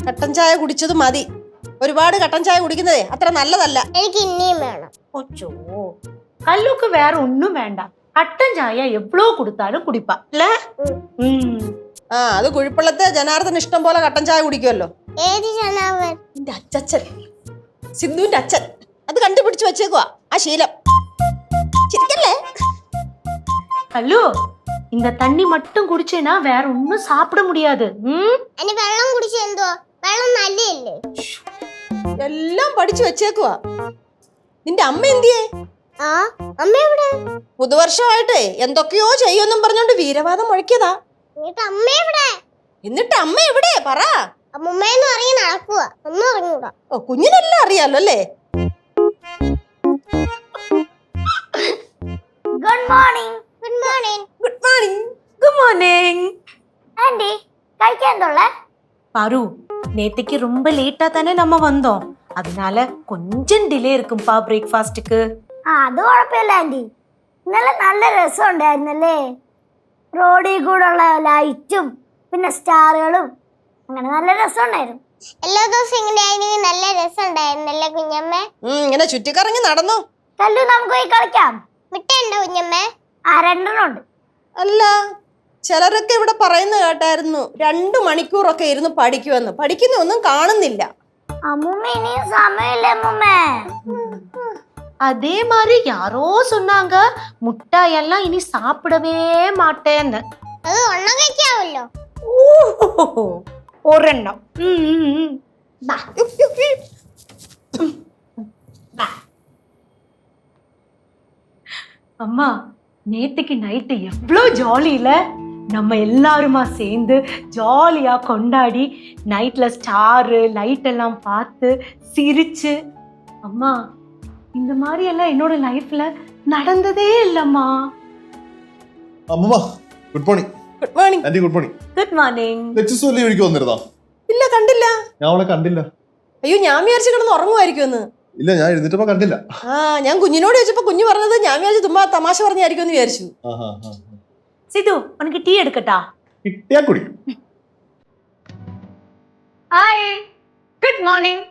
കട്ടൻ ചായ കുടിച്ചത് മതി. ഒരുപാട് കട്ടൻ ചായ കുടിക്കുന്നതേ അത്ര നല്ലതല്ല. എനിക്ക് ഇനിയും വേണം. ഒച്ചോ, കല്ലുക്ക് വേറെ ഒന്നും വേണ്ട. കട്ടൻ ചായ എவ்வளோ കൊടുത്താലും കുടിപ്പാ അല്ലേ? അത് കുഴിപ്പള്ളത്തെ ജനാർദ്ദൻ ഇഷ്ടം പോലെ കട്ടൻ ചായ കുടിക്കുമല്ലോ. ഏത് ജനാർദ്ദൻ? എന്റെ അച്ഛൻ, സിന്ധുവിന്റെ അച്ഛൻ. അത് കണ്ടുപിടിച്ച് വെച്ചേക്കുവാ ആ ശീലം. ശരിക്കല്ലേ? கல்லு, இந்த தண்ணி மட்டும் குடிச்சேனா வேற ஒன்னும் சாப்பிட முடியாது. വെള്ളം കുടിച്ച എന്തോ? വെള്ളം നല്ലയല്ലേ? എല്ലാം പഠിച്ചു വെച്ചേക്കുവാ. നിന്റെ അമ്മ എന്തിയേ? അമ്മ എവിടെ? പുതുവർഷമായിട്ടേ എന്തൊക്കെയോ ചെയ്യുമെന്നും പറഞ്ഞോണ്ട് വീരവാദം മുഴക്കിയതാ. എന്നിട്ട് അമ്മ എവിടെ പറ? അമ്മൂമ്മയെന്ന് ഇറങ്ങി നടക്കുക. ഒന്നും അറിഞ്ഞൂടാ. ഓ, കുഞ്ഞിനെല്ലാം അറിയാലോ അല്ലേ? Good morning. Good morning. Good morning. Good morning. Aunty കഴിക്കാൻ തോളേ? பாரு, நேத்திக்கு ரொம்ப லேட்டா தானே நம்ம வந்தோம். அதனால கொஞ்சம் டிலே இருக்கும்பா பிரேக்ஃபாஸ்ட்க்கு. അത് കുഴപ്പമില്ല ആന്റി. ഇന്നലെ നല്ല രസം ഉണ്ടായിരുന്നല്ലേ? റോഡിൽ കൂടെ ഉള്ള ലൈറ്റും പിന്നെ സ്റ്റാറുകളും അങ്ങനെ നല്ല രസം ഉണ്ടായിരുന്നു. എല്ലാ ദിവസവും ഇങ്ങനെ നല്ല രസം ഉണ്ടായിരുന്നല്ലേ കുഞ്ഞമ്മേ? ഇങ്ങനെ ചുറ്റിക്കറങ്ങി നടന്നു. കല്ലു, നമുക്ക് പോയി കളിക്കാം. മിട്ടുണ്ടോ കുഞ്ഞമ്മേ? 2 ഉണ്ട്. അല്ല, ചിലരൊക്കെ ഇവിടെ പറയുന്ന കേട്ടായിരുന്നു 2 മണിക്കൂറൊക്കെ ഇരുന്ന് പഠിക്കുമെന്ന്. പഠിക്കുന്ന ഒന്നും കാണുന്നില്ല. അമ്മൂമ്മ ഇനിയും സമയമില്ല അമ്മൂമ്മേ. அதே மாதிரி யாரோ சொன்னாங்க முட்டாயெல்லாம் இனி சாப்பிடவே மாட்டேன்னு. അത് ഒണ്ണം കഴിക്കാവല്ലോ. ഒരെണ്ണം. அம்மா, நேத்துக்கு நைட்டு எவ்வளோ ஜாலி இல்ல? நம்ம எல்லாருமா சேர்ந்து ஜாலியா கொண்டாடி நைட்ல ஸ்டாரு லைட் எல்லாம் பார்த்து சிரிச்சு. அம்மா, இந்த மாதிரி எல்லாம் என்னோட லைஃப்ல நடந்ததே இல்லம்மா. അമ്മ good morning. Good morning. Aunty good morning. Good morning. ലക്ഷ്യസൂലി ഒഴുകി വന്നിരുന്നോ? ഇല്ല, കണ്ടില്ല. ഞാൻ അവളെ കണ്ടില്ല. അയ്യോ, ഞാൻ വിചാരിച്ചു കിടന്ന് ഉറങ്ങുമായിരിക്കുമെന്ന്. ഇല്ല, ഞാൻ എഴുന്നേറ്റപ്പോ കണ്ടില്ല. ഞാൻ കുഞ്ഞിനോട് ചോദിച്ചപ്പോ കുഞ്ഞു പറഞ്ഞത് ഞാൻ വിചാരിച്ചു തുമ്മാ തമാശ പറഞ്ഞായിരിക്കും എന്ന് വിചാരിച്ചു. സിധു, ഉനക്ക് ടീ എടുക്കട്ടാ? കിട്ടിയാ കുടിക്കും. Hi, good morning.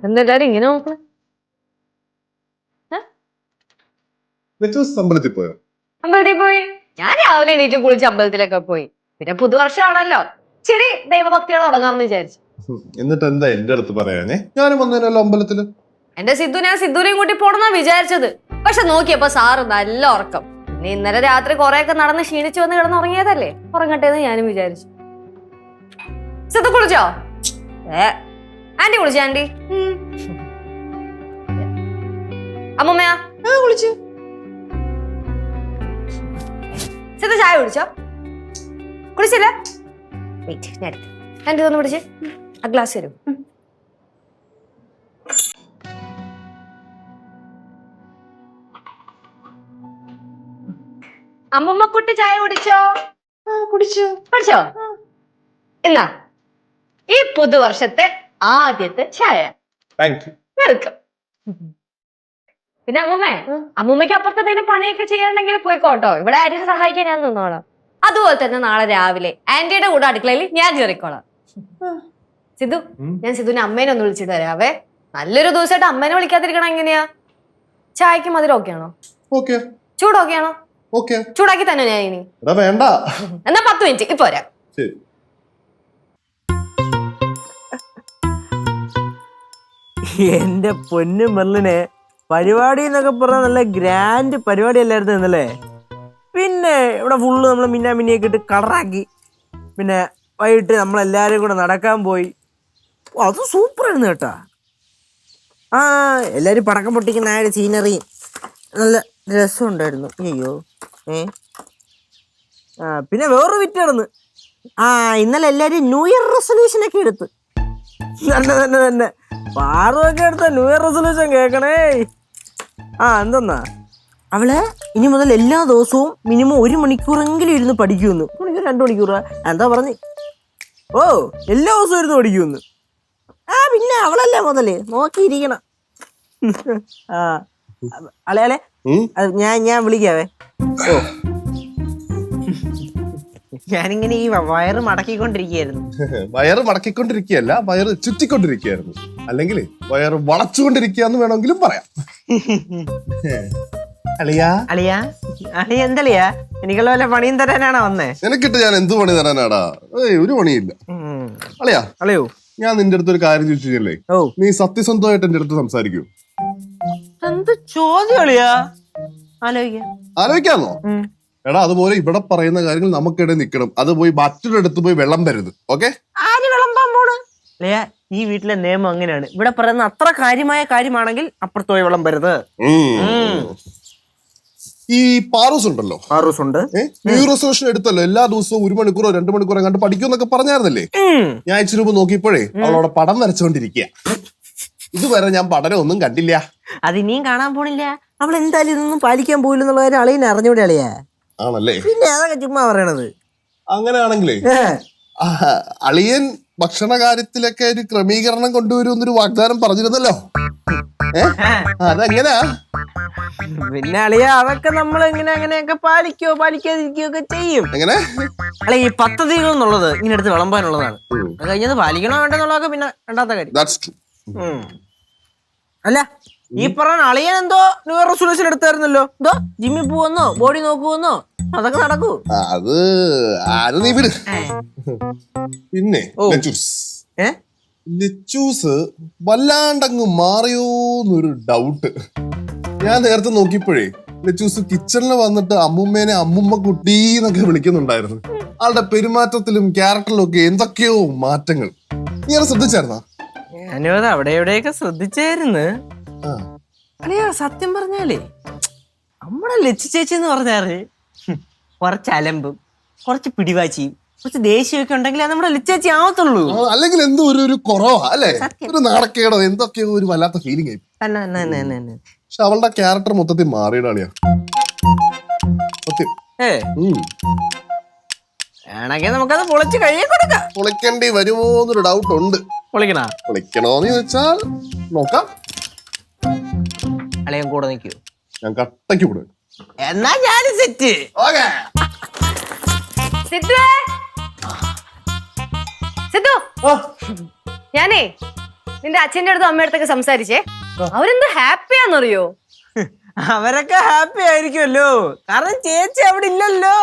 എന്താ ഇങ്ങനെ നോക്കണം? അമ്പലത്തിൽ പോയോ? അമ്പലത്തിൽ പോയി. ഞാൻ രാവിലെ എണീറ്റ് കുളിച്ച് അമ്പലത്തിലൊക്കെ പോയി. പിന്നെ പുതുവർഷമാണല്ലോ, ശരി ദൈവഭക്തിയോടെ തുടങ്ങാമെന്ന് വിചാരിച്ചു. എന്നിട്ട് എന്താ എന്റെ അടുത്ത് പറയാനേ? ഞാനും വന്നേനല്ലോ അമ്പലത്തില്. എന്റെ ഞാൻ സിദ്ധുനെയും കൂട്ടി പോണെന്നാ വിചാരിച്ചത്. പക്ഷെ നോക്കിയപ്പോ സാറ് നല്ല ഉറക്കം. പിന്നെ ഇന്നലെ രാത്രി കൊറേയൊക്കെ നടന്ന് ക്ഷീണിച്ചു വന്ന് കിടന്ന് ഉറങ്ങിയതല്ലേ, ഉറങ്ങട്ടെ എന്ന് ഞാനും വിചാരിച്ചു. സിദ്ധു കുളിച്ചോ? ആന്റി കുളിച്ചോ? ആന്റി അമ്മൂമ്മയാ കുളിച്ചു. സിദ്ധു ചായ കുടിച്ചോ? കുളിച്ചില്ല? വെയിറ്റ്, ഞാൻ എടുത്തു. ആന്റി ഒന്ന് പിടിച്ച് ആ ഗ്ലാസ് തരും. അമ്മൂമ്മ കുട്ടി ചായ കുടിച്ചോ? കുടിച്ചു. കുടിച്ചോ? എന്നാ ഈ പുതുവർഷത്തെ ആദ്യത്തെ ചായ. വെൽക്കം. പിന്നെ അമ്മൂമ്മയ്ക്ക് അപ്പുറത്തെ എന്തെങ്കിലും പണിയൊക്കെ ചെയ്യാനുണ്ടെങ്കിൽ പോയിക്കോട്ടോ. ഇവിടെ ആരും സഹായിക്കാൻ ഞാൻ നിന്നോളാം. അതുപോലെ തന്നെ നാളെ രാവിലെ ആന്റിയുടെ കൂടെ അടുക്കളയിൽ ഞാൻ കയറിക്കോളാം. സിധു, ഞാൻ സിധുവിനെ അമ്മേനെ ഒന്ന് വിളിച്ചിട്ട് വരാവേ. നല്ലൊരു ദിവസമായിട്ട് അമ്മേനെ വിളിക്കാതിരിക്കണം എങ്ങനെയാ? ചായക്ക് മധുരം ഓക്കെയാണോ? ചൂടോക്കെയാണോ? ചൂടാക്കി തന്നെ ഞാൻ ഇനി. വേണ്ട, എന്നാ 10 മിനിറ്റ് ഇപ്പൊ വരാം. എന്റെ പൊന്നു മെർലിനെ, പരിപാടി എന്നൊക്കെ പറഞ്ഞാൽ നല്ല ഗ്രാൻഡ് പരിപാടി അല്ലായിരുന്നു എന്നല്ലേ? പിന്നെ ഇവിടെ ഫുള്ള് നമ്മൾ മിന്നിയൊക്കെ ഇട്ട് കളറാക്കി. പിന്നെ വൈകിട്ട് നമ്മളെല്ലാവരും കൂടെ നടക്കാൻ പോയി. അത് സൂപ്പറായിരുന്നു കേട്ടാ. എല്ലാവരും പടക്കം പൊട്ടിക്കുന്ന ആ ഒരു സീനറിയും നല്ല രസമുണ്ടായിരുന്നു. അയ്യോ പിന്നെ വേറൊരു വിറ്റ് നടന്ന്. ഇന്നലെ എല്ലാവരും ന്യൂ ഇയർ റെസൊല്യൂഷനൊക്കെ എടുത്ത്. തന്നെ പാറുമൊക്കെ എടുത്ത ന്യൂ ഇയർ റെസൊല്യൂഷൻ കേൾക്കണേ. എന്തെന്നാ അവള് ഇനി മുതൽ എല്ലാ ദിവസവും മിനിമം 1 മണിക്കൂറെങ്കിലും ഇരുന്ന് പഠിക്കുമെന്ന്. 1 മണിക്കൂർ 2 മണിക്കൂറാ എന്താ പറഞ്ഞ്? എല്ലാ ദിവസവും ഇരുന്ന് പഠിക്കുമെന്ന്. പിന്നെ അവളല്ലേ മുതല് നോക്കിയിരിക്കണം. അളെ ഞാൻ വിളിക്കാവേ. ഞാനിങ്ങനെ ഈ വയറ് മടക്കിക്കൊണ്ടിരിക്കുകയായിരുന്നു. വയറ് മടക്കിക്കൊണ്ടിരിക്കുകയല്ല, വയറ് ചുറ്റിക്കൊണ്ടിരിക്കുകയായിരുന്നു. അല്ലെങ്കിൽ വയറ് വളച്ചുകൊണ്ടിരിക്കുക എന്ന് വേണമെങ്കിലും പറയാം. അളിയാ അളിയാ അളിയ എന്തളിയാ? എനിക്കുള്ള വല്ല പണിയും തരാനാണോ വന്നേ? നിനക്കിട്ട് ഞാൻ എന്ത് പണി തരാനാടാ? ഒരു പണിയില്ല. അളിയാ അളിയോ, ഞാൻ നിന്റെ അടുത്ത് ഒരു കാര്യം ചോദിച്ചില്ലേ? ഓ, നീ സത്യസന്ധമായിട്ട് എന്റെ അടുത്ത് സംസാരിക്കൂ. എന്ത് ചോദ്യം അളിയാ? ആലോചിക്കാന്നോ? എടാ, അതുപോലെ ഇവിടെ പറയുന്ന കാര്യങ്ങൾ നമുക്കിടെ നിൽക്കണം. അത് പോയി മറ്റൊരിടത്ത് പോയി വെള്ളം വരരുത്. ഓക്കെ? ആര് വിളമ്പാൻ പോണ്? അളിയാ, ഈ വീട്ടിലെ നിയമം അങ്ങനെയാണ്. ഇവിടെ പറയുന്ന അത്ര കാര്യമായ കാര്യമാണെങ്കിൽ അപ്പുറത്ത് പോയി വിളമ്പരുത്. ഈ പാറൂസ് ഉണ്ടല്ലോ, പാറൂസ് ഉണ്ട്. ന്യൂ ഇയർ റെസൊല്യൂഷൻ എടുത്തല്ലോ. എല്ലാ ദിവസവും 1 മണിക്കൂറോ 2 മണിക്കൂറോ കണ്ട് പഠിക്കുമെന്നൊക്കെ പറഞ്ഞായിരുന്നല്ലേ? ഞാൻ ഇച്ചിരി രൂപ നോക്കിയപ്പോഴേ അവളോടെ പടം വരച്ചോണ്ടിരിക്കുക. ഇതുവരെ ഞാൻ പഠനം ഒന്നും കണ്ടില്ല. അത് ഇനിയും കാണാൻ പോണില്ല. അവൾ എന്തായാലും ഇതൊന്നും പാലിക്കാൻ പോയില്ലെന്നുള്ള കാര്യം അളിയനെ അറിഞ്ഞൂടെ അളിയാ? ആണല്ലേ? പിന്നെ അതൊക്കെ ചുമ്മാ പറയണത്. അങ്ങനെയാണെങ്കിലേ അളിയൻ ഭക്ഷണ കാര്യത്തിലൊക്കെ ഒരു ക്രമീകരണം കൊണ്ടുവരുമെന്നൊരു വാഗ്ദാനം പറഞ്ഞിരുന്നല്ലോ. അതെങ്ങനാ? പിന്നെ അളിയ അതൊക്കെ നമ്മൾ എങ്ങനെ അങ്ങനെയൊക്കെ പാലിക്കാതിരിക്കുകയോ ഒക്കെ ചെയ്യും. എങ്ങനെ? അല്ലെ, ഈ പദ്ധതികൾ എന്നുള്ളത് ഇങ്ങനെ എടുത്ത് വിളമ്പാനുള്ളതാണ്. അത് കഴിഞ്ഞത് പാലിക്കണോ വേണ്ടെന്നുള്ളതൊക്കെ പിന്നെ രണ്ടാമത്തെ കാര്യം. അല്ല, ഈ പറഞ്ഞ അളിയൻ എന്തോ ന്യൂ ഇയർ റെസൊല്യൂഷൻ എടുത്തായിരുന്നല്ലോ. എന്തോ ജിമ്മിൽ പോവെന്നോ ബോഡി നോക്കുവെന്നോ അതൊക്കെ നടക്കൂ. അത് ആര് നീ വിട്. പിന്നെ ലെച്ചൂസ് വല്ലാണ്ടങ്ങ് മാറിയോന്നൊരു ഡൗട്ട്. ഞാൻ നേരത്തെ നോക്കിയപ്പോഴേ ലെച്ചൂസ് കിച്ചണിൽ വന്നിട്ട് അമ്മുമ്മേനെ അമ്മുമ്മ കുട്ടി എന്നൊക്കെ വിളിക്കുന്നുണ്ടായിരുന്നു. ആളുടെ പെരുമാറ്റത്തിലും ക്യാരക്ടറിലും ഒക്കെ എന്തൊക്കെയോ മാറ്റങ്ങൾ. നീ അത് ശ്രദ്ധിച്ചായിരുന്നാ? ഞാനും അത് അവിടെ എവിടെയൊക്കെ ശ്രദ്ധിച്ചായിരുന്നു. അല്ലയാ, സത്യം പറഞ്ഞാലേ നമ്മുടെ ലച്ചു ചേച്ചി എന്ന് പറഞ്ഞാല് കുറച്ച് അലമ്പും കുറച്ച് പിടിവാച്ചിയും കുറച്ച് ദേഷ്യമൊക്കെ ഉണ്ടെങ്കിൽ നമ്മുടെ ലച്ചേച്ചി ആവത്തുള്ളൂ. അല്ലെങ്കിൽ എന്തോ ഒരു കുറവാ അല്ലേ? ഒരു നാണക്കേടോ എന്തൊക്കെയോ ഒരു വല്ലാത്ത ഫീലിംഗ് ആയി. പക്ഷെ അവളുടെ ക്യാരക്ടർ മൊത്തത്തിൽ മാറിയിടാണിയാ സത്യം. വേണമെങ്കിൽ നമുക്കത് പൊളിച്ച് കഴിയാൻ കൊടുക്കാം. പൊളിക്കേണ്ടി വരുമോ എന്നൊരു ഡൗട്ട് ഉണ്ട്. പൊളിക്കണോന്ന് ചോദിച്ചാൽ നോക്കാം. അളിയൻ കൂടെ നിൽക്കൂ? ഞാൻ കട്ടയ്ക്ക് കൂടെ. എന്നാ ഞാൻ സെറ്റ്. ഞാനേ നിന്റെ അച്ഛന്റെ അടുത്തും അമ്മയുടെ അടുത്തൊക്കെ സംസാരിച്ചേ. അവരെന്ത് ഹാപ്പിയാന്നറിയോ? അവരൊക്കെ ഹാപ്പി ആയിരിക്കുമല്ലോ, കാരണം ചേച്ചി അവിടെ ഇല്ലല്ലോ.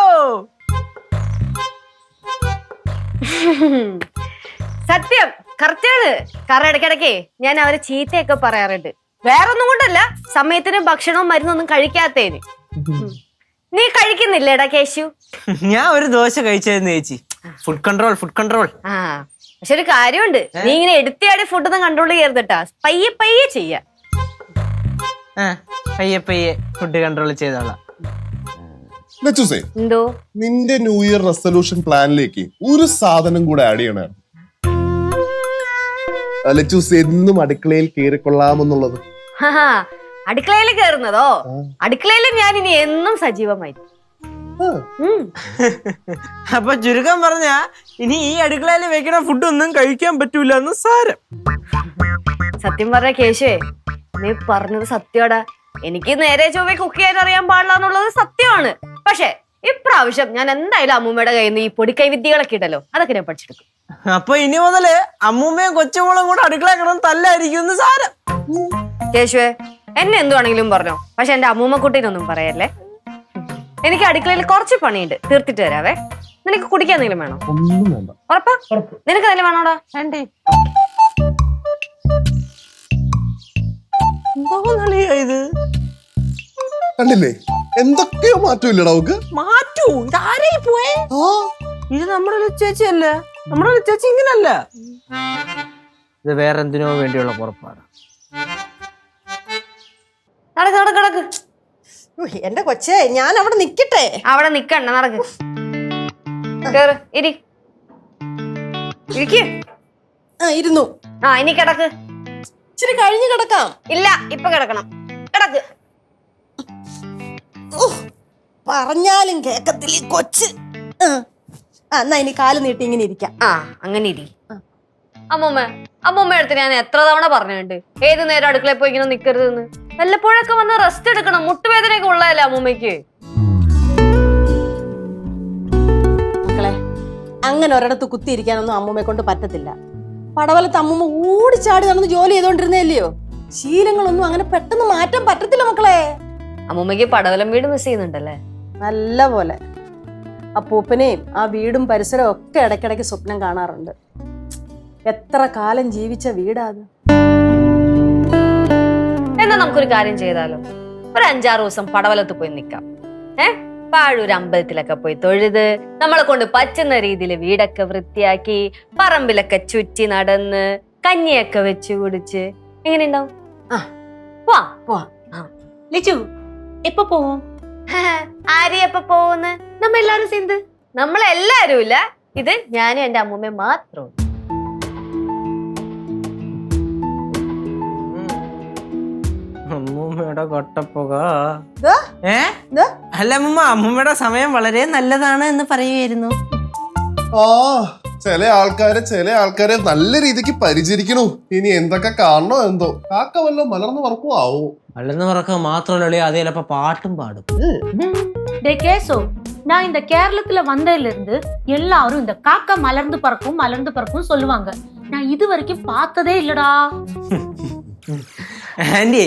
സത്യം, കറക്റ്റാണ്. കാരണം ഇടയ്ക്കിടയ്ക്കേ ഞാൻ അവരെ ചീത്തയൊക്കെ പറയാറുണ്ട്. വേറൊന്നും കൊണ്ടല്ല, സമയത്തിന് ഭക്ഷണവും മരുന്നൊന്നും കഴിക്കാത്തേന്. നീ കഴിക്കുന്നില്ലേടാ കേശു? ഞാൻ ഒരു ദോശ കഴിച്ചായിരുന്നു ചേച്ചി. Food control. ആ, പക്ഷെ ഒരു കാര്യമുണ്ട്, നീ ഇങ്ങനെ എടുത്തിയാടി ഫുഡൊന്നും കൺട്രോൾ ചെയ്യരുതട്ടാ. പയ്യെ പയ്യെ ചെയ്യാ. പയ്യെ ഫുഡ് കൺട്രോൾ ചെയ്തോളാം. എന്തോ നിന്റെ ന്യൂ ഇയർ റെസൊല്യൂഷൻ പ്ലാനിലേക്ക് ഒരു സാധനം കൂടെ ആഡ് ചെയ്യണ. ലച്ചൂസ് എന്നും അടുക്കളയിൽ കയറിക്കൊള്ളാമെന്നുള്ളത്. അടുക്കളയിൽ കയറുന്നതോ? അടുക്കളയിൽ ഞാൻ ഇനി എന്നും സജീവമായി. അപ്പൊ ചുരുക്കം പറഞ്ഞ ഇനി ഈ അടുക്കളയിൽ വെക്കണ ഫുഡൊന്നും കഴിക്കാൻ പറ്റൂല എന്ന് സാരം. സത്യം പറഞ്ഞ കേശുവേ, നീ പറഞ്ഞത് സത്യമാടാ. എനിക്ക് നേരെ ചൊവ്വേ കുക്ക് ചെയ്യാൻ അറിയാൻ പാടില്ല എന്നുള്ളത് സത്യമാണ്. പക്ഷെ ഇപ്രാവശ്യം ഞാൻ എന്തായാലും അമ്മൂമ്മയുടെ കയ്യിൽ നിന്ന് ഈ പൊടിക്കൈ വിദ്യകളൊക്കെ ഇട്ടല്ലോ, അതൊക്കെ ഞാൻ പഠിച്ചെടുക്കും. അപ്പൊ ഇനി മുതല് അമ്മൂമ്മയും കൊച്ചുമോളും കൂടെ അടുക്കള കിടന്ന് തല്ലായിരിക്കും സാരം. കേശുവേ, എന്നെ എന്തുവാണെങ്കിലും പറഞ്ഞോ, പക്ഷെ എന്റെ അമ്മൂമ്മക്കുട്ടീനൊന്നും പറയല്ലേ. എനിക്ക് അടുക്കളയിൽ കുറച്ച് പണിയുണ്ട്, തീർത്തിട്ട് തരാവേ. നിനക്ക് കുടിക്കാൻ എന്തെങ്കിലും വേണോ? ഒന്നും വേണ്ട. ഉറപ്പാ? നിനക്ക് എന്തെങ്കിലും വേണോടാ? വേണ്ടേ? ഇത് കണ്ടില്ലേ, എന്തൊക്കെയോ മാറ്റമില്ലടാ അവക്ക്. മാറ്റൂ? ഇതാരായി പോയേ? ഇത് നമ്മുടെ ലച്ചേച്ചി അല്ല. നമ്മുടെ ലച്ചേച്ചി ഇങ്ങനല്ല. ഇത് വേറെ എന്തിനോ വേണ്ടിയുള്ള പുറപ്പാട്. നടക്ക്. എന്റെ കൊച്ചേ, ഞാൻ അവിടെ നിക്കട്ടെ? അവിടെ നിക്കണ്ട, നടക്ക്. ഇരുന്നു. ഇനി കിടക്ക്. ഇച്ചിരി കഴിഞ്ഞ് കിടക്കാം. ഇല്ല, ഇപ്പൊ കിടക്കണം. കിടക്ക്. പറഞ്ഞാലും കേക്കത്തില്ല ഈ കൊച്ച്. എന്നാ ഇനി കാല് നീട്ടി ഇങ്ങനെ ഇരിക്കാം. അങ്ങനെ ഇരി. അമ്മൂമ്മ അടുത്ത് ഞാൻ എത്ര തവണ പറഞ്ഞിട്ടുണ്ട് ഏത് നേരം അടുക്കളയിൽ പോയി ഇങ്ങനെ നിക്കരുതെന്ന്. വല്ലപ്പോഴൊക്കെ വന്ന് റെസ്റ്റ് എടുക്കണം. മുട്ടുവേദനയൊക്കെ ഉള്ളതല്ലേ അമ്മൂമ്മയ്ക്ക്. മക്കളെ, അങ്ങനെ ഒരിടത്ത് കുത്തിയിരിക്കാനൊന്നും അമ്മൂമ്മയെ കൊണ്ട് പറ്റത്തില്ല. പടവലത്ത് അമ്മൂമ്മ ഓടിച്ചാടി നടന്ന് ജോലി ചെയ്തോണ്ടിരുന്നല്ലയോ. ശീലങ്ങളൊന്നും അങ്ങനെ പെട്ടെന്ന് മാറ്റാൻ പറ്റത്തില്ല മക്കളെ. അമ്മൂമ്മക്ക് പടവലം വീട് മിസ് ചെയ്യുന്നുണ്ടല്ലേ? നല്ല പോലെ. അപ്പൂപ്പനെയും ആ വീടും പരിസരവും ഒക്കെ ഇടയ്ക്കിടയ്ക്ക് സ്വപ്നം കാണാറുണ്ട്. എത്ര കാലം ജീവിച്ച വീടാ അത്. എന്നാ നമുക്കൊരു കാര്യം ചെയ്താലോ? ഒരു 5-6 ദിവസം പടവലത്ത് പോയി നിക്കാം. പാഴൂർ അമ്പലത്തിലൊക്കെ പോയി തൊഴുത് നമ്മളെ കൊണ്ട് പറ്റുന്ന രീതിയിൽ വീടൊക്കെ വൃത്തിയാക്കി പറമ്പിലൊക്കെ ചുറ്റി നടന്ന് കഞ്ഞിയൊക്കെ വെച്ച് കുടിച്ച് എങ്ങനെയുണ്ടാവും? ലിച്ചു എപ്പോ പോവും? ആരെയും എപ്പ പോകുന്നു? നമ്മ എല്ലാരും சேர்ந்து. നമ്മളെല്ലാരും ഇല്ല, ഇത് ഞാനും എന്റെ അമ്മൂമ്മയും മാത്രം. അമ്മൂമ്മയുടെ കൊട്ടപ്പുക. ഇതാ, ഇതാ. അല്ല അമ്മൂമ്മ, അമ്മൂമ്മയുടെ സമയം വളരെ നല്ലതാണ് എന്ന് പറയുമായിരുന്നു. ആ ചില ആൾക്കാരെ നല്ല രീതിക്ക് പരിചരിക്കണു. ഇനി എന്തൊക്കെ കാണണോ എന്തോ. കാക്ക വല്ലോ മലർന്നു പറക്കും ആവോ. വളർന്നു പറക്കുക മാത്രമല്ല, അത് ചിലപ്പോ പാട്ടും പാടും. டே கேசோ, நான் இந்த கேரளத்துல வந்ததுல இருந்து எல்லாரும் இந்த காக்கா மலர்ந்து பறக்கும் சொல்லுவாங்க. நான் இது வரைக்கும் பார்த்ததே இல்லடா. ആന്റി,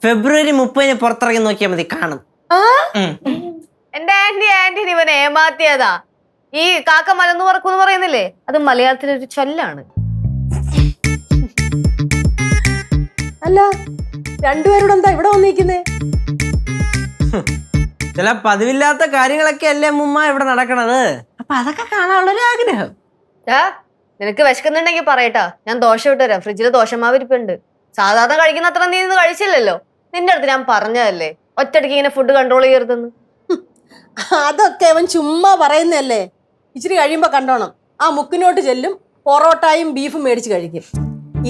ഫെബ്രുവരി 30 പുറത്തിറങ്ങി നോക്കിയാൽ മതി, കാണും. എന്റെ ആന്റി ഇവൻ ഏമാത്തിയതാ. ഈ കാക്ക മലന്ന് പറക്കൂന്ന് പറയുന്നില്ലേ, അത് മലയാളത്തിലൊരു ചൊല്ലാണ്. അല്ല, രണ്ടുപേരോട് എന്താ ഇവിടെ വന്നിരിക്കുന്നേ? ചില പതിവില്ലാത്ത കാര്യങ്ങളൊക്കെ അല്ലേ അമ്മൂമ്മ ഇവിടെ നടക്കണത്. അപ്പൊ അതൊക്കെ കാണാനുള്ളൊരു ആഗ്രഹം. നിനക്ക് വിശക്കുന്നുണ്ടെങ്കിൽ പറയട്ടാ, ഞാൻ ദോശ ഇട്ട് തരാം. ഫ്രിഡ്ജില് ദോശമാവ് ഇരിപ്പുണ്ട്. സാധാരണ കഴിക്കുന്ന അത്ര നീ ഇന്ന് കഴിച്ചില്ലല്ലോ. നിന്റെ അടുത്ത് ഞാൻ പറഞ്ഞതല്ലേ ഒറ്റയ്ക്ക് ഇങ്ങനെ ഫുഡ് കൺട്രോൾ ചെയ്യരുതെന്ന്. അതൊക്കെ അവൻ ചുമ്മാ പറയുന്നല്ലേ. ഇച്ചിരി കഴിയുമ്പോ കണ്ടോണം, ആ മുക്കിനോട്ട് ചെല്ലും, പൊറോട്ടയും ബീഫും മേടിച്ച് കഴിക്കും.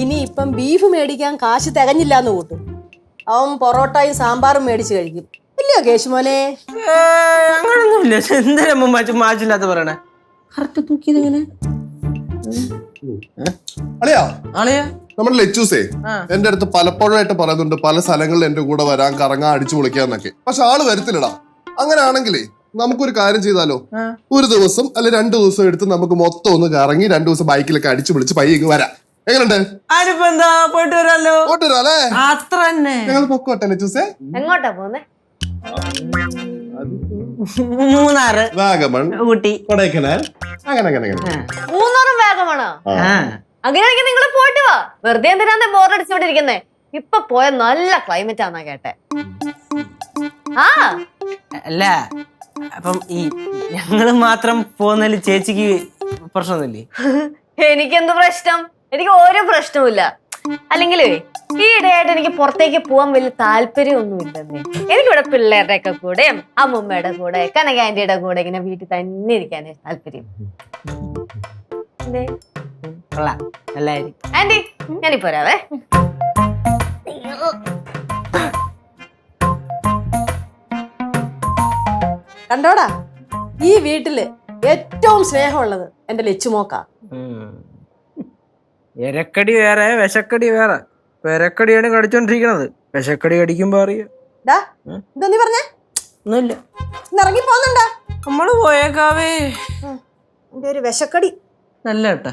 ഇനി ഇപ്പം ബീഫ് മേടിക്കാൻ കാശ് തികഞ്ഞില്ല എന്ന് കൂട്ടും, അവൻ പൊറോട്ടയും സാമ്പാറും മേടിച്ച് കഴിക്കും. ഇല്ലയോ കേശുമോനെ? അങ്ങനൊന്നുമില്ല. എന്തിനമ്മ മാച്ചില്ലാത്ത പറയണേ? കറക്റ്റ് തൂക്കിയത് ഇങ്ങനെ. അളിയാ, ആളെയാ നമ്മുടെ ലച്ചൂസേ എന്റെ അടുത്ത് പലപ്പോഴായിട്ട് പറയുന്നുണ്ട് പല സ്ഥലങ്ങളിൽ എന്റെ കൂടെ വരാൻ, കറങ്ങാൻ, അടിച്ചു പൊളിക്കാന്നൊക്കെ. പക്ഷെ ആള് വരത്തില്ലടാ. അങ്ങനെ ആണെങ്കിലേ നമുക്കൊരു കാര്യം ചെയ്താലോ? ഒരു ദിവസം അല്ലെ 2 ദിവസം എടുത്ത് നമുക്ക് മൊത്തം ഒന്ന് കറങ്ങി 2 ദിവസം ബൈക്കിലൊക്കെ അടിച്ചു പൊളിച്ച് പയ്യേക്ക് വരാം. എങ്ങനെയുണ്ട്? ആരിപ്പോ എന്താ, പോയിട്ട് വരാല്ലോ. പോയിട്ട് വരാല്ലേ? അത്ര തന്നെ. ഞങ്ങൾ പൊക്കോട്ടെ ലച്ചൂസേ. എങ്ങോട്ടാ പോന്നെ? മൂന്നാറ്, വാഗമൺ, ഊട്ടി, കൊടൈക്കനാൽ, അങ്ങനെ. മൂന്നാറും വേഗമാണോ? അങ്ങനെയാണെങ്കിൽ നിങ്ങൾ പോയിട്ട് വാ. വെറുതെ എന്തിനാ ബോറടിച്ചോണ്ടിരിക്കുന്നേ? ഇപ്പൊ പോയ നല്ല ക്ലൈമറ്റ് ആന്നാ കേട്ടെ. ആ അല്ല, അപ്പം ഈ ഞങ്ങള് മാത്രം പോകുന്നതിൽ ചേച്ചിക്ക് പ്രശ്നമൊന്നുമില്ലേ? എനിക്കെന്ത് പ്രശ്നം? എനിക്ക് ഒരു പ്രശ്നവുമില്ല. അല്ലെങ്കിലേ ഈ ഇടയായിട്ട് എനിക്ക് പുറത്തേക്ക് പോവാൻ വലിയ താല്പര്യമൊന്നുമില്ലെന്നേ. എനിക്കിവിടെ പിള്ളേരുടെ ഒക്കെ കൂടെ, അമ്മൂമ്മയുടെ കൂടെ, കനകാന്റിയുടെ കൂടെ ഇങ്ങനെ വീട്ടിൽ തന്നെ ഇരിക്കാനേ താല്പര്യം. ആന്റി, ഞാനിപ്പോ വരാവേ. കണ്ടോടാ, ഈ വീട്ടില് ഏറ്റവും സ്നേഹമുള്ളത് എന്റെ ലച്ചുമോക്ക. എരക്കടി വേറെ, വിശക്കടി വേറെ. പെരക്കടിയാണ് കടിച്ചോണ്ടിരിക്കണത്. വിശക്കടി കടിക്കുമ്പോ അറിയാം. എന്താ നീ പറഞ്ഞേ? ഒന്നുമില്ല. ഇറങ്ങി പോന്നുണ്ടാ? നമ്മള് പോയേക്കാവേ. എന്റെ ഒരു വിശക്കടി. നല്ല കേട്ടാ,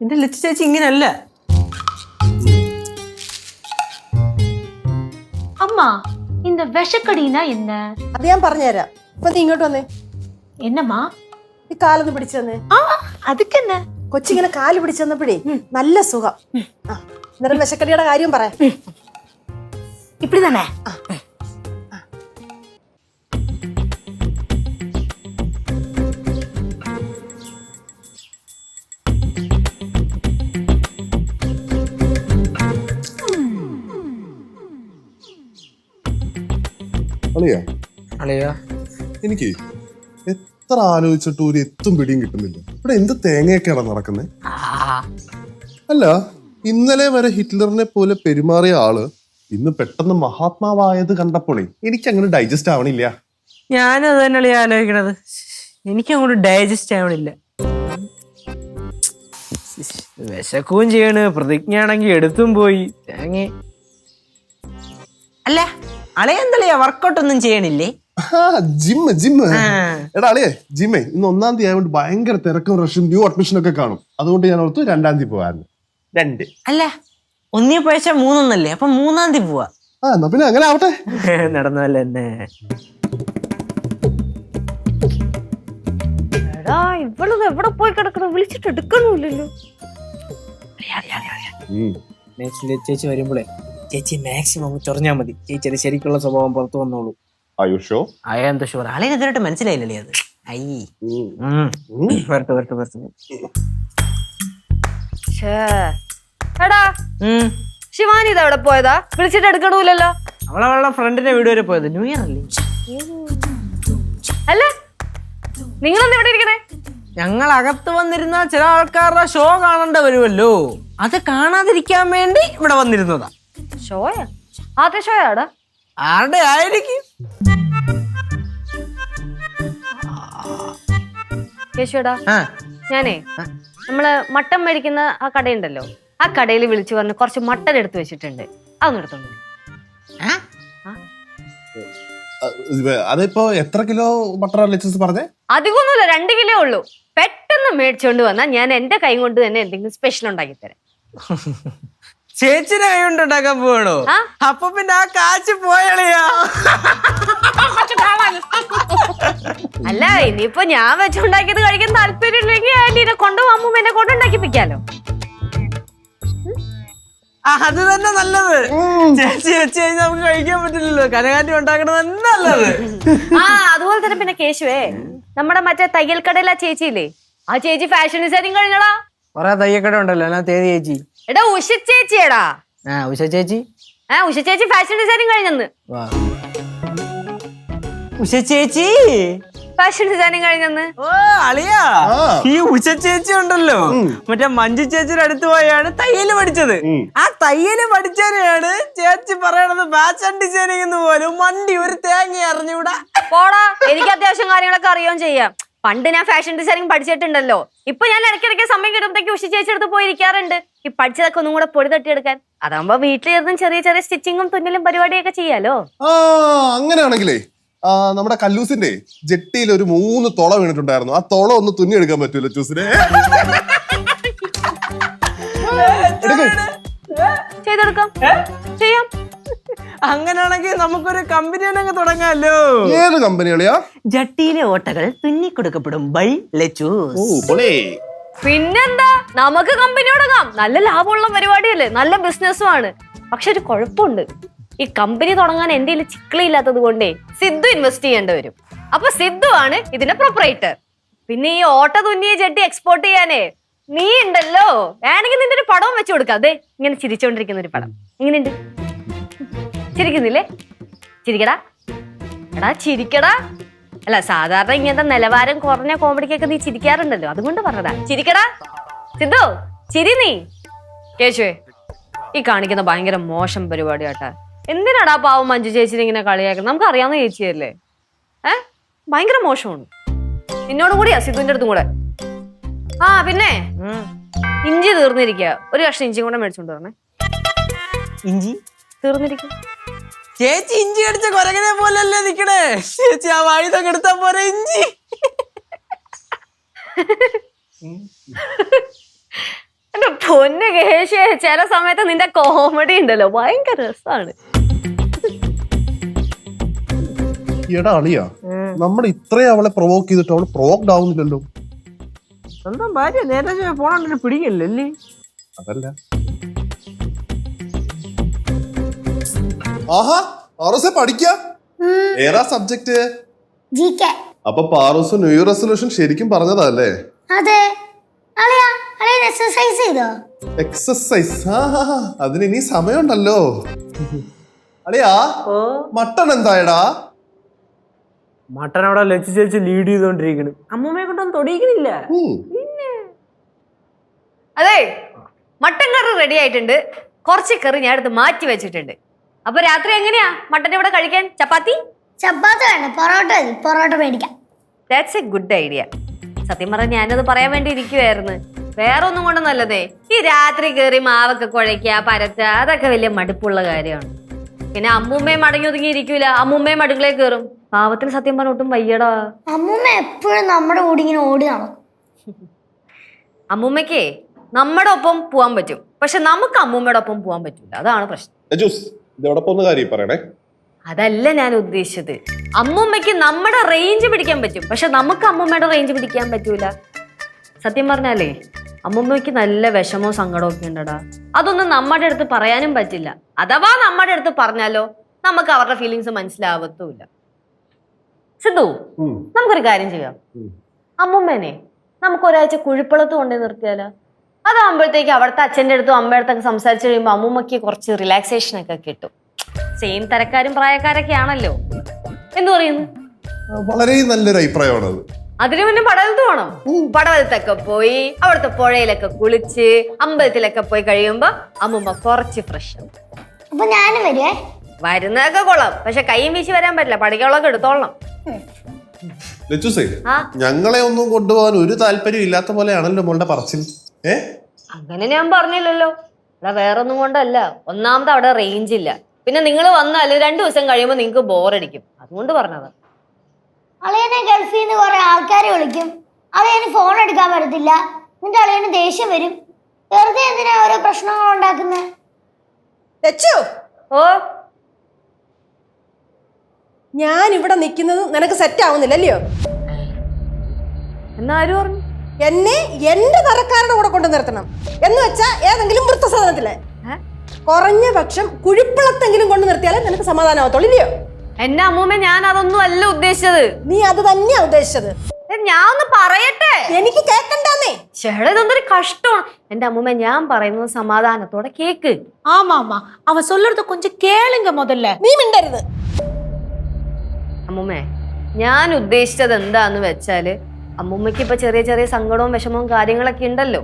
എന്റെ ലച്ചു ചേച്ചി ഇങ്ങനല്ല. அம்மா, இந்த விஷக்கடினா என்ன? അത് ഞാൻ പറഞ്ഞുതരാം. ഇപ്പൊ നീ ഇങ്ങോട്ട് വന്നേ. என்னம்மா? ഈ കാലൊന്ന് പിടിച്ചു തന്നെ. அதுக்கு என்ன? കൊച്ചിങ്ങനെ കാല് പിടിച്ചു തന്നപ്പോഴേ നല്ല സുഖം. അന്നേരം വിശക്കടിയുടെ കാര്യം പറയാം. இப்படிதானே? അളിയാ, എനിക്ക് എത്ര ആലോചിച്ചിട്ട് ഒരു എത്തും പിടിയും കിട്ടുന്നില്ല. ഇവിടെ എന്ത് തേങ്ങയൊക്കെയാണ് നടക്കുന്നത്? അല്ല, ഇന്നലെ വരെ ഹിറ്റ്ലറിനെ പോലെ പെരുമാറിയ ആള് ഇന്ന് പെട്ടെന്ന് മഹാത്മാവായത് കണ്ടപ്പോഴേ എനിക്ക് അങ്ങനെ ഡൈജസ്റ്റ് ആവണില്ല. ഞാനും അത് തന്നെയാണ് ആലോചിക്കണത്. എനിക്കങ്ങോട്ട് ഡൈജസ്റ്റ് ആവണില്ല. വിശക്കുകയും ചെയ്യണ്, പ്രതിജ്ഞയാണെങ്കിൽ എടുത്തും പോയി. തേങ്ങ അല്ല, അളയെന്തളിയാ വർക്കൗട്ട് ഒന്നും ചെയ്യണില്ലേ? ജിമ്മ് എടാ അളിയേ ജിമ്മേ ഇന്ന് 1-ാം തീയതി ആയതുകൊണ്ട് ഭയങ്കര തിരക്കും റഷും ന്യൂ അഡ്മിഷൻ ഒക്കെ കാണും. അതുകൊണ്ട് ഞാൻ ഓർത്തു 2-ാം തീയതി പോകാറുണ്ട്. 2 അല്ല 1 പൈസ 3 അപ്പൊ 3-ാം തീയതി പോവാ. എന്നാ പിന്നെ അങ്ങനെ ആവട്ടെ. നടന്നല്ലേ എന്നെ. എടാ ഇവളത് എവിടെ പോയി കിടക്കണം, വിളിച്ചിട്ട് എടുക്കണമില്ലല്ലോ. ചേച്ചി വരുമ്പോഴേ ചേച്ചി മാക്സിമം ചൊറഞ്ഞാ മതി. ചേച്ചിയുടെ ശരിക്കുള്ള സ്വഭാവം പുറത്തു വന്നോളൂ. എന്താ ഷുവർ ആളെ ഇതുവരായിട്ട് മനസ്സിലായില്ലേ അത്. വരട്ടെ. എടാ ശിവാനി ഇത് എവിടെ പോയതാ? വിളിച്ചിട്ട് എടുക്കണമില്ലല്ലോ. അവളെ ഫ്രണ്ടിന്റെ വീട് വരെ പോയത്. ന്യൂ ഇയർ അല്ലേ? അല്ല നിങ്ങളെന്താ ഇവിടെ ഇരിക്കണേ? ഞങ്ങൾ അകത്ത് വന്നിരുന്ന ചില ആൾക്കാരുടെ ഷോ കാണേണ്ട വരുമല്ലോ, അത് കാണാതിരിക്കാൻ വേണ്ടി ഇവിടെ വന്നിരുന്നതാ. ഷോയാ? ആദ്യ ഷോയാടാ? ആരുടെ ആയിരിക്കും? കേശുടാ ഞാനേ നമ്മള് മട്ടൻ മേടിക്കുന്ന ആ കടയുണ്ടല്ലോ, ആ കടയിൽ വിളിച്ചു പറഞ്ഞ് കുറച്ച് മട്ടൻ എടുത്തു വെച്ചിട്ടുണ്ട്, അതൊന്നും എടുത്തോണ്ട്. അതിപ്പോ എത്ര കിലോ ബട്ടർ പറഞ്ഞേ? അധികമൊന്നുമില്ല, 2 കിലോ ഉള്ളൂ. പെട്ടെന്ന് മേടിച്ചോണ്ട് വന്നാൽ ഞാൻ എന്റെ കൈ കൊണ്ട് തന്നെ എന്തെങ്കിലും സ്പെഷ്യൽ ഉണ്ടാക്കി തരാം. ചേച്ചിയുടെ കൈ കൊണ്ട് ഉണ്ടാക്കാൻ പോവാണോ? അപ്പൊ പിന്നെ ആ കാശ് പോയാളിയാ. അല്ല ഇനിയിപ്പോ ഞാൻ വെച്ചുണ്ടാക്കിയത് കഴിക്കാൻ താല്പര്യം ഇല്ലെങ്കിൽ ആന്റീനെ കൊണ്ടുപോകുമ്പോ എന്നെ കൊണ്ടുണ്ടാക്കിപ്പിക്കാലോ. അത് തന്നെ നല്ലത്. ചേച്ചി വെച്ച് കഴിഞ്ഞാൽ നമുക്ക് കഴിക്കാൻ പറ്റില്ലല്ലോ, കനകാന്റി ഉണ്ടാക്കണത് തന്നെ നല്ലത്. അതുപോലെ തന്നെ പിന്നെ കേശുവേ നമ്മുടെ മറ്റേ തയ്യൽ കടയിലെ ചേച്ചിയില്ലേ, ആ ചേച്ചി ഫാഷൻ ഡിസൈനിങ് കഴിഞ്ഞടാ. കൊറേ തയ്യക്കട ഉണ്ടല്ലോ, എന്നാ തേതി ചേച്ചി. എടാ ഉഷ ചേച്ചിയടാ. ഉഷ ചേച്ചി. ഉഷ ചേച്ചി ഫാഷൻ ഡിസൈനിങ് കഴിഞ്ഞെന്ന്. ഉഷ ചേച്ചി ഫാഷൻ ഡിസൈനിങ് കഴിഞ്ഞെന്ന്. ഓ അളിയാ, ഈ ഉഷ ചേച്ചി ഉണ്ടല്ലോ മറ്റേ മഞ്ജു ചേച്ചിയുടെ അടുത്ത് പോയാണ് തയ്യല് പഠിച്ചത്. ആ തയ്യല് പഠിച്ചവരെയാണ് ചേച്ചി പറയണത് ഫാഷൻ ഡിസൈനിങ് എന്ന് പോലും മണ്ടി ഒരു തേങ്ങ അറിഞ്ഞൂടാ. പോടാ, എനിക്ക് അത്യാവശ്യം കാര്യങ്ങളൊക്കെ അറിയുകയും ചെയ്യാം. പണ്ട് ഞാൻ ഫാഷൻ ഡിസൈനിങ് പഠിച്ചിട്ടുണ്ടല്ലോ. ഇപ്പൊ ഞാൻ ഇടയ്ക്കിടയ്ക്ക് സമയം കിട്ടുമ്പോഴത്തേക്ക് ഉഷ ചേച്ചി അടുത്ത് പോയിരിക്കാറുണ്ട്, ഈ പഠിച്ചതൊക്കെ ഒന്നും കൂടെ പൊടി തട്ടിയെടുക്കാൻ. അതാകുമ്പോ വീട്ടിലിരുന്നും ചെറിയ ചെറിയ സ്റ്റിച്ചിങ്ങും തുന്നലും പരിപാടിയൊക്കെ ചെയ്യാലോ. അങ്ങനെയാണെങ്കിലേ നമ്മുടെ കല്ലൂസിന്റെ ജെട്ടിയിൽ ഒരു 3 തുള വീണിട്ടുണ്ടായിരുന്നു. ആ തുള ഒന്ന് തുന്നി എടുക്കാൻ പറ്റൂല്ലോ ചൂസിനെ? ചെയ്തെടുക്കാം, ചെയ്യാം. അങ്ങനെയാണെങ്കിൽ നമുക്കൊരു കമ്പനി തന്നെ തുടങ്ങാമല്ലോ. ഏത് കമ്പനികളെയാ? ജട്ടിയിലെ ഓട്ടകൾ തുന്നിക്കൊടുക്കപ്പെടും ബൈ ലച്ചൂസ്. പിന്നെന്താ, നമുക്ക് കമ്പനി തുടങ്ങാം. നല്ല ലാഭമുള്ള പരിപാടിയല്ലേ, നല്ല ബിസിനസ്സുമാണ്. പക്ഷെ ഒരു കുഴപ്പമുണ്ട്, ഈ കമ്പനി തുടങ്ങാൻ എന്റെ കയ്യിൽ ചിക്കളില്ലാത്തത് കൊണ്ടേ സിദ്ധു ഇൻവെസ്റ്റ് ചെയ്യേണ്ടി വരും. അപ്പൊ സിദ്ധു ആണ് ഇതിന്റെ പ്രൊപ്പറേറ്റർ. പിന്നെ ഈ ഓട്ട തുന്നിയ ജെട്ടി എക്സ്പോർട്ട് ചെയ്യാനേ നീ ഉണ്ടല്ലോ, വേണമെങ്കിൽ നിന്റെ ഒരു പടവും വെച്ചു കൊടുക്കാം. അതെ ഇങ്ങനെ ചിരിച്ചോണ്ടിരിക്കുന്ന ഒരു പടം. എങ്ങനെയുണ്ട്? ചിരിക്കുന്നില്ലേ? ചിരിക്കടാ, എടാ ചിരിക്കടാ. അല്ല സാധാരണ ഇങ്ങനത്തെ നിലവാരം കുറഞ്ഞ കോമഡിക്കൊക്കെ നീ ചിരിക്കാറുണ്ടല്ലോ, അതുകൊണ്ട് പറഞ്ഞതാ. ചിരിക്കടാ സിദ്ധു, ചിരി നീ. കേശുവേ ഈ കാണിക്കുന്ന ഭയങ്കര മോശം പരിപാടിയാട്ടാ. എന്തിനാടാ പാവം മഞ്ജു ചേച്ചിനെ ഇങ്ങനെ കളിയാക്കുന്നത്? നമുക്ക് അറിയാവുന്ന ചേച്ചിയല്ലേ. ഭയങ്കര മോശമാണ്. നിന്നോടും കൂടിയാ സിദ്ധുവിന്റെ അടുത്തും കൂടെ. പിന്നെ ഇഞ്ചി തീർന്നിരിക്കുക, ഒരു കഷ്ണം ഇഞ്ചിയും കൂടെ മേടിച്ചോണ്ട് പറഞ്ഞേ. ഇഞ്ചി തീർന്നിരിക്കും. ചേച്ചി ഇഞ്ചി കടിച്ച കൊരകനെ പോലല്ലേ നിക്കണേ. ചേച്ചി ആ വായുധം എടുത്താ പോരെ ഇഞ്ചി. എന്റെ പൊന്ന് കേശേ, ചില സമയത്ത് നിന്റെ കോമഡി ഉണ്ടല്ലോ ഭയങ്കര രസമാണ്. എടാ അളിയാ, നമ്മൾ ഇത്രയും അവളെ പ്രൊവോക്ക് ചെയ്തിട്ട് അവള് പ്രൊവോക്ഡ് ആവുന്നില്ലല്ലോ. സ്വന്തം ഭാര്യ നേരത്തെ പോണ പിടിക്കല്ലേ? അതല്ല. ആഹാ പാറൂസെ പഠിക്കാ? ഏതാ സബ്ജക്ട്? ജികെ. അപ്പൊ പാറൂസ് ന്യൂ ഇയർ റെസൊല്യൂഷൻ ശരിക്കും പറഞ്ഞതല്ലേ? അതെ. അളിയാ എക്സസൈസ് ചെയ്തോ? എക്സസൈസ്? അതിന് ഇനി സമയമുണ്ടല്ലോ. അളിയാ മട്ടൺ എന്തായടാ? മട്ടൻ അവിടെ ലച്ചു ചേച്ചി ലീഡ് ചെയ്തോണ്ടിരിക്കണ്. അമ്മൂമ്മയെ കൊണ്ടൊന്നും തൊടിയിക്കണില്ല. അതെ മട്ടൻ കറി റെഡി ആയിട്ടുണ്ട്. കുറച്ച് കറി ഞാൻ എടുത്ത് മാറ്റി വെച്ചിട്ടുണ്ട്. അപ്പൊ രാത്രി എങ്ങനെയാ മട്ടൻ ഇവിടെ കഴിക്കാൻ? ചപ്പാത്തി? ചപ്പാത്തി വേണ്ട, പൊറോട്ട മേടിക്കാം. That's A good idea. സത്യം പറഞ്ഞാൽ ഞാനത് പറയാൻ വേണ്ടി ഇരിക്കുവായിരുന്നു. വേറെ ഒന്നും കൊണ്ട് നല്ലതേ, ഈ രാത്രി കയറി മാവൊക്കെ കുഴയ്ക്കുക, പരത്തുക, അതൊക്കെ വലിയ മടുപ്പുള്ള കാര്യമാണ്. പിന്നെ അമ്മൂമ്മയും മടങ്ങി ഒതുങ്ങി ഇരിക്കൂല, അമ്മൂമ്മയും അടുക്കളയിൽ കയറും. പാവത്തിന് സത്യം പറഞ്ഞ ഒട്ടും വയ്യടാ. അമ്മൂമ്മ എപ്പോഴും നമ്മുടെ കൂടി ഇങ്ങനെ ഓടി നടക്കും. അമ്മൂമ്മയ്ക്കേ നമ്മുടെ ഒപ്പം പോവാൻ പറ്റും, പക്ഷെ നമുക്ക് അമ്മൂമ്മയുടെ ഒപ്പം പോവാൻ പറ്റൂല. അതാണ് പ്രശ്നം. അതല്ല ഞാൻ ഉദ്ദേശിച്ചത്. അമ്മൂമ്മയ്ക്ക് നമ്മുടെ റേഞ്ച് പിടിക്കാൻ പറ്റും, പക്ഷെ നമുക്ക് അമ്മൂമ്മയുടെ റേഞ്ച് പിടിക്കാൻ പറ്റൂല. സത്യം പറഞ്ഞാലേ അമ്മൂമ്മയ്ക്ക് നല്ല വിഷമവും സങ്കടവും ഒക്കെ ഉണ്ടടാ. അതൊന്നും നമ്മുടെ അടുത്ത് പറയാനും പറ്റില്ല. അഥവാ നമ്മുടെ അടുത്ത് പറഞ്ഞാലോ നമുക്ക് അവരുടെ ഫീലിങ്സ് മനസ്സിലാവത്തുമില്ല. സിദ്ധു, നമുക്കൊരു കാര്യം ചെയ്യാം. അമ്മൂമ്മേനെ നമുക്ക് ഒരാഴ്ച കുഴിപ്പളത്ത് കൊണ്ടേ നിർത്തിയാലോ? അതാകുമ്പോഴത്തേക്ക് അവിടുത്തെ അച്ഛൻ്റെ അടുത്തും അമ്മയുടെ അടുത്തൊക്കെ സംസാരിച്ചു കഴിയുമ്പോൾ അമ്മൂമ്മയ്ക്ക് കുറച്ച് റിലാക്സേഷൻ ഒക്കെ കിട്ടും. സെയിം തരക്കാരും പ്രായക്കാരൊക്കെ ആണല്ലോ. എന്തു പറയുന്നു? വളരെ നല്ലൊരു അഭിപ്രായമാണ് അത്. അതിനു മുന്നേ പടവലത്ത് പോണം. പടവലത്തൊക്കെ പോയി അവിടുത്തെ പുഴയിലൊക്കെ കുളിച്ച് അമ്പലത്തിലൊക്കെ പോയി കഴിയുമ്പോ അമ്മൂമ്മ കുറച്ച് ഫ്രഷ് ആവും. അപ്പൊ ഞാനും വരുവേ. വരുന്നതൊക്കെ കൊള്ളാം, പക്ഷെ കൈയും വീശി വരാൻ പറ്റില്ല. പടികളൊക്കെ എടുത്തോളണം. ഞങ്ങളെ ഒന്നും കൊണ്ടുപോകാൻ ഒരു താല്പര്യം ഇല്ലാത്ത പോലെയാണല്ലോ മോളുടെ പറച്ചിൽ. അങ്ങനെ ഞാൻ പറഞ്ഞില്ലല്ലോ. അവിടെ വേറൊന്നും കൊണ്ടല്ല. ഒന്നാമത് അവിടെ റേഞ്ച് ഇല്ല. പിന്നെ നിങ്ങൾ വന്നാല് 2 ദിവസം കഴിയുമ്പോൾ നിങ്ങൾക്ക് ബോറടിക്കും. അതുകൊണ്ട് പറഞ്ഞതാ. അളിയനെ ഗൾഫിൽ നിന്ന് കുറെ ആൾക്കാരെ വിളിക്കും. അളിയന് ഫോൺ എടുക്കാൻ പറ്റത്തില്ല. എന്നിട്ട് അളിയന് ദേഷ്യം വരും. വെറുതെ എന്തിനാ ഓരോ പ്രശ്നങ്ങൾ ഉണ്ടാക്കുന്നത്? ഓ, ഞാൻ ഇവിടെ നിൽക്കുന്നത് നിനക്ക് സെറ്റ് ആവുന്നില്ലല്ലയോ? എന്നാരും പറഞ്ഞു എന്നെ എന്റെ തരക്കാരുടെ കൂടെ കൊണ്ട് നിർത്തണം എന്ന് വെച്ചാ ഏതെങ്കിലും വൃദ്ധസദനത്തിലെ കുറഞ്ഞ പക്ഷം കുഴിപ്പളത്തെങ്കിലും കൊണ്ട് നിർത്തിയാലേ നിനക്ക് സമാധാനമാവത്തുള്ളൂ, ഇല്ലയോ? എന്റെ അമ്മൂമ്മ, ഞാൻ അതൊന്നും അല്ല ഉദ്ദേശിച്ചത്. നീ അത് തന്നെയാ ഉദ്ദേശിച്ചത്. ഞാൻ ഒന്ന് പറയട്ടെ. എനിക്ക് കേക്കണ്ടെന്നേ. ചേട്ടാ, ഇതൊന്നൊരു കഷ്ടമാണ്. എന്റെ അമ്മൂമ്മ, ഞാൻ പറയുന്നത് സമാധാനത്തോടെ കേക്ക്. ஆமா ஆமா அவன் சொல்றது கொஞ்சம் கேளுங்க முதல்ல. നീ മിണ്ടരുത്. അമ്മൂമ്മേ, ഞാൻ ഉദ്ദേശിച്ചത് എന്താന്ന് വെച്ചാല് അമ്മൂമ്മയ്ക്ക് ഇപ്പൊ ചെറിയ ചെറിയ സങ്കടവും വിഷമവും കാര്യങ്ങളൊക്കെ ഉണ്ടല്ലോ.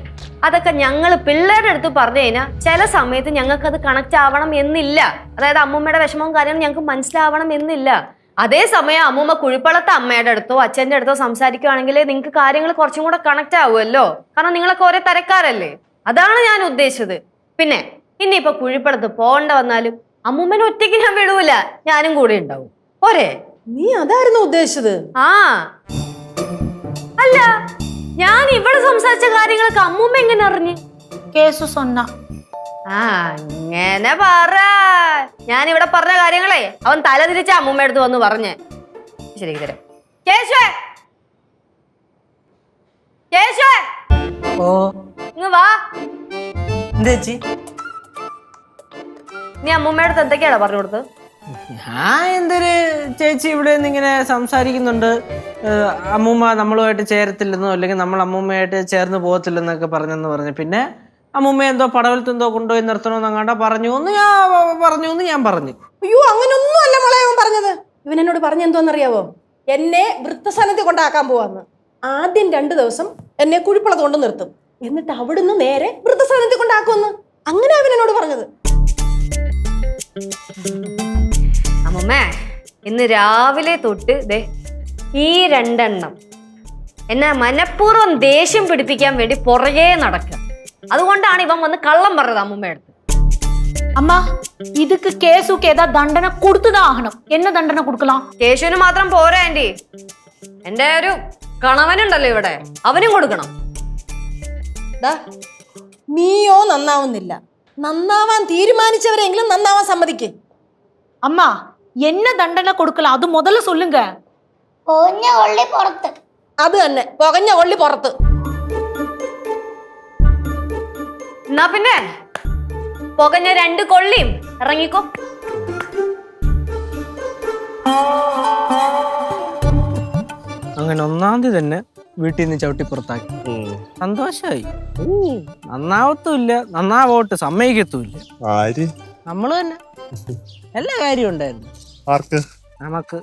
അതൊക്കെ ഞങ്ങൾ പിള്ളേരുടെ അടുത്ത് പറഞ്ഞു കഴിഞ്ഞാൽ ചില സമയത്ത് ഞങ്ങൾക്ക് അത് കണക്ട് ആവണം എന്നില്ല. അതായത് അമ്മൂമ്മയുടെ വിഷമവും കാര്യങ്ങളും ഞങ്ങൾക്ക് മനസ്സിലാവണം എന്നില്ല. അതേസമയം അമ്മൂമ്മ കുഴിപ്പളത്തെ അമ്മയുടെ അടുത്തോ അച്ഛൻ്റെ അടുത്തോ സംസാരിക്കുകയാണെങ്കിൽ നിങ്ങൾക്ക് കാര്യങ്ങൾ കുറച്ചും കൂടെ കണക്ട് ആവുമല്ലോ. കാരണം നിങ്ങളൊക്കെ ഒരേ തരക്കാരല്ലേ. അതാണ് ഞാൻ ഉദ്ദേശിച്ചത്. പിന്നെ ഇനിയിപ്പൊ കുഴിപ്പളത്ത് പോകേണ്ട വന്നാലും അമ്മൂമ്മനെ ഒറ്റയ്ക്ക് ഞാൻ വിടൂല, ഞാനും കൂടെ ഉണ്ടാവും. പോരെ? നീ അതായിരുന്നു ഉദ്ദേശിച്ചത്? ആ, അല്ല, ഞാൻ ഇവിടെ സംസാരിച്ച കാര്യങ്ങളൊക്കെ അമ്മൂമ്മ എങ്ങനെ അറിഞ്ഞു? கேசு சொன்னா. ആ, അങ്ങനെ പറ. ഞാൻ ഇവിടെ പറഞ്ഞ കാര്യങ്ങളെ അവൻ തല തിരിച്ച അമ്മൂമ്മ അടുത്ത് വന്ന് പറഞ്ഞേ. ശരി തരാം. കേശവേ, കേശവേ, ഓ ഇങ്ങ് വാ. എന്തേച്ചി? നീ അമ്മൂമ്മയുടെ അടുത്ത് എന്തൊക്കെയാണോ പറഞ്ഞു കൊടുത്തത്? ഞാൻ എന്തൊരു ചേച്ചി ഇവിടെ നിന്ന് ഇങ്ങനെ സംസാരിക്കുന്നുണ്ട്. അമ്മൂമ്മ നമ്മളുമായിട്ട് ചേരത്തില്ലെന്നോ അല്ലെങ്കിൽ നമ്മൾ അമ്മൂമ്മയായിട്ട് ചേർന്ന് പോകത്തില്ലെന്നൊക്കെ പറഞ്ഞെന്ന് പറഞ്ഞു. പിന്നെ അമ്മൂമ്മ എന്തോ പടവലത്ത് എന്തോ കൊണ്ടുപോയി നിർത്തണമെന്ന് അങ്ങാണ്ട പറഞ്ഞു എന്ന് ഞാൻ പറഞ്ഞു. അയ്യോ, അങ്ങനൊന്നും അല്ല മോളെ അവൻ പറഞ്ഞത്. ഇവൻ എന്നോട് പറഞ്ഞ എന്തോന്നറിയാവോ? എന്നെ വൃദ്ധസനത്തിൽ കൊണ്ടാക്കാൻ പോവാന്ന്. ആദ്യം 2 ദിവസം എന്നെ കുഴിപ്പളത്ത് കൊണ്ട് നിർത്തും, എന്നിട്ട് അവിടുന്ന് നേരെ വൃദ്ധസനത്തിൽ കൊണ്ടാക്കുമെന്ന്. അങ്ങനെ അവൻ എന്നോട് പറഞ്ഞത്. അമ്മൂമ്മേ, ഇന്ന് രാവിലെ തൊട്ട് ദേ ഈ 2 എണ്ണം എന്നെ മനഃപൂർവ്വം ദേഷ്യം പിടിപ്പിക്കാൻ വേണ്ടി പുറകെ നടക്കുക. അതുകൊണ്ടാണ് ഇവൻ വന്ന് കള്ളം പറഞ്ഞത് അമ്മൂമ്മയുടെ അടുത്ത്. அம்மா, இதுக்கு கேசுக்கு ஏதாவது தண்டனை கொடுத்துதான் ஆகணும். என்ன தண்டனை கொடுக்கலாம்? കേശുവിന് മാത്രം പോരാ ആന്റി, എന്റെ ഒരു കണവനുണ്ടല്ലോ ഇവിടെ, അവനും കൊടുക്കണം. നീയോ നന്നാവുന്നില്ല. നന്നാവാൻ തീരുമാനിച്ചവരെങ്കിലും നന്നാവാൻ സമ്മതിക്കേ. அம்மா, என்ன தண்டனை கொடுக்கலாம் அது முதல்ல சொல்லுங்க. പോഞ്ഞ കൊള്ളി പുറത്ത്. അത് തന്നെ, പുകഞ്ഞ കൊള്ളി പുറത്ത്. എന്നാ പിന്നെ പുകഞ്ഞ 2 കൊള്ളിയും ഇറങ്ങിക്കോ. അങ്ങനെ 1-ാം തീയതി തന്നെ വീട്ടിൽ നിന്ന് ചവിട്ടി പുറത്താക്കി. സന്തോഷമായി. നന്നാവത്തുമില്ല, നന്നാവോട്ട് സമ്മതിക്കത്തുമില്ല. ആര്? നമ്മള് തന്നെ. എല്ലാ കാര്യവും ഉണ്ടായിരുന്നു ആർക്ക്? നമുക്ക്.